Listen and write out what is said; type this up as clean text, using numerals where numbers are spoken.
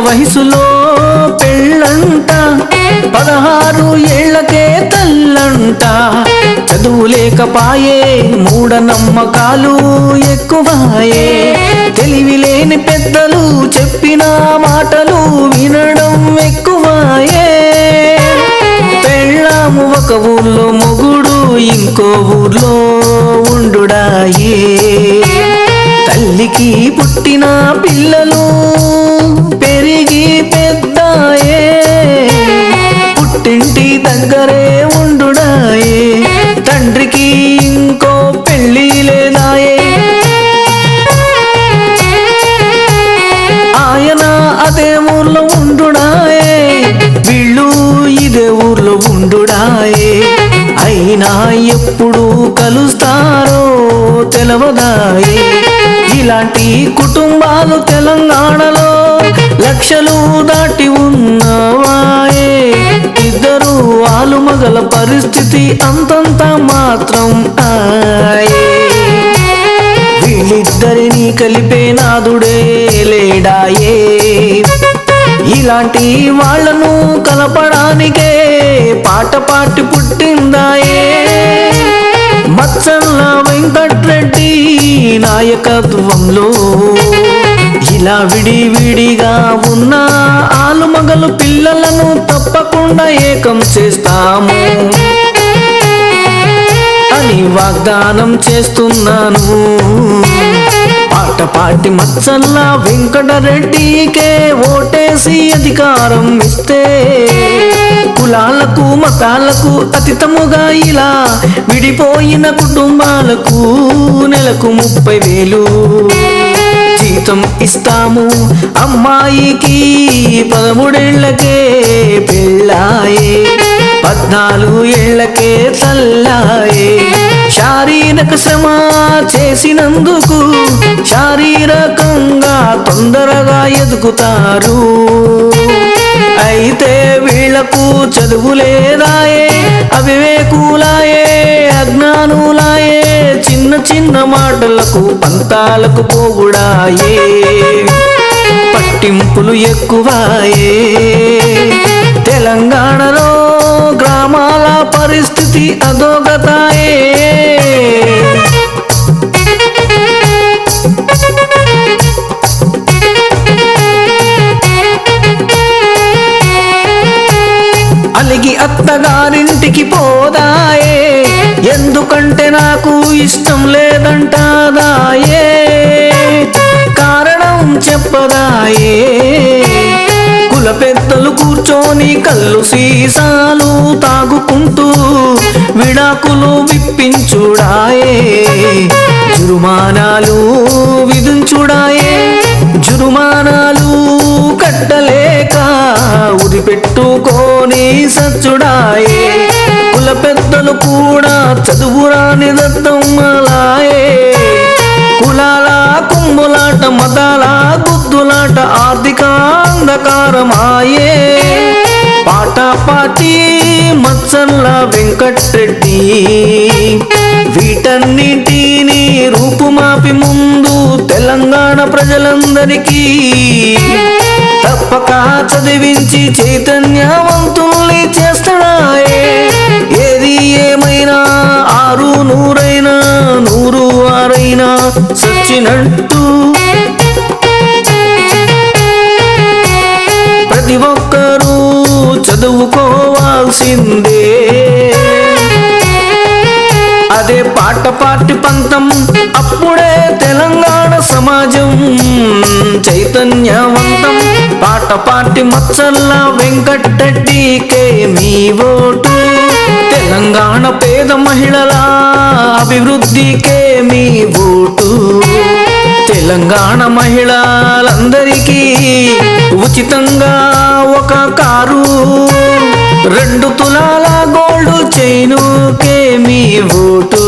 వయసులో పెళ్ళంట, 16 ఏళ్లకే తల్లంట. చదువు లేకపాయే, మూఢనమ్మకాలు ఎక్కువాయే, తెలివి లేని పెద్దలు చెప్పిన మాటలు వినడం ఎక్కువాయే. పెళ్ళాము ఒక ఊర్లో, మొగుడు ఇంకో ఊర్లో ఉండుడాయే. తల్లికి పుట్టిన పిల్లలు పెరిగి పెద్దాయే, పుట్టింటి దగ్గరే ఉండుడాయే. తండ్రికి ఇంకో పెళ్ళి లేదాయే, ఆయన అదే ఊర్లో ఉండుడాయే, వీళ్ళు ఇదే ఊర్లో ఉండుడాయే. అయినా ఎప్పుడు కలుస్తారో తెలవదాయే. ఇలాంటి కుటుంబాలు తెలంగాణలో లక్షలు దాటి ఉన్నవాయే. ఇద్దరు ఆలుమగల పరిస్థితి అంతంత మాత్రం ఆయే. వీళ్ళిద్దరిని కలిపే నాదుడే లేడాయే. ఇలాంటి వాళ్లను కలపడానికే పాట పాటి పుట్టిందాయే. మచ్చల్ల వెంకట్రెడ్డి నాయకత్వంలో ఇలా విడివిడిగా ఉన్న ఆలుమగలు పిల్లలను తప్పకుండా ఏకం చేస్తాము అని వాగ్దానం చేస్తున్నాను. పాట పాటి మచ్చల్ల వెంకటరెడ్డికే ఓటేసి అధికారం ఇస్తే, కులాలకు మతాలకు అతీతముగా ఇలా విడిపోయిన కుటుంబాలకు నెలకు 30,000 జీతం ఇస్తాము. అమ్మాయికి 13 ఏళ్లకే పెళ్ళాయే, 14 ఏళ్లకే తల్లాయే. శారీరక శ్రమ చేసినందుకు శారీరకంగా తొందరగా ఎదుగుతారు. అయితే వీళ్లకు చదువు లేదాయే, అవివేకులాయే, అజ్ఞానులాయే, చిన్న చిన్న మాటలకు పంతాలకు పోగుడాయే, పట్టింపులు ఎక్కువాయే. తెలంగాణలో గ్రామాల పరిస్థితి అధోగతాయే. అలిగి అత్తగారింటికి పోదాయే, ఎందుకంటే నాకు ఇష్టం లేదంటాదాయే. కారణం చెప్పదాయే. కుల పెద్దలు కూర్చొని కళ్ళు సీసాలు తాగుకుంటూ విడాకులు విప్పించుడాయే, జురుమానాలు విధించుడాయే. జురుమానాలు కట్టలేక ఉరిపెట్టుకొని సచ్చుడాయే. కుల పెద్దలు కూడా చదువురాని దద్దమ్మలాయే. కులాల కుంభులాట, మతాల గుద్దులాట, ఆర్థిక అంధకారమాయే. పాట పాటి మచ్చల్ల వెంకట్రెడ్డి వీటన్నిటిని రూపుమాపి ముందు తెలంగాణ ప్రజలందరికీ తప్పక చదివించి చైతన్యవంతుల్ని చేస్తాడాయే. ఏది ఏమైనా 6 నూరైనా 100 6అయినా సచ్చినట్టు ప్రతి ఒక్కరూ చదువుకోవాల్సిందే. అదే పాట పాటి పంతం, అప్పుడే తెలంగాణ సమాజం చైతన్యవంతం. పాట పాటి మచ్చల్ల వెంకటరెడ్డికే మీ ఓటు. తెలంగాణ పేద మహిళల అభివృద్ధికే మీ ఓటు. తెలంగాణ మహిళలందరికీ ఉచితంగా ఒక కారు, 2 తులాల గోల్డ్ చైనుకే మీ ఓటు.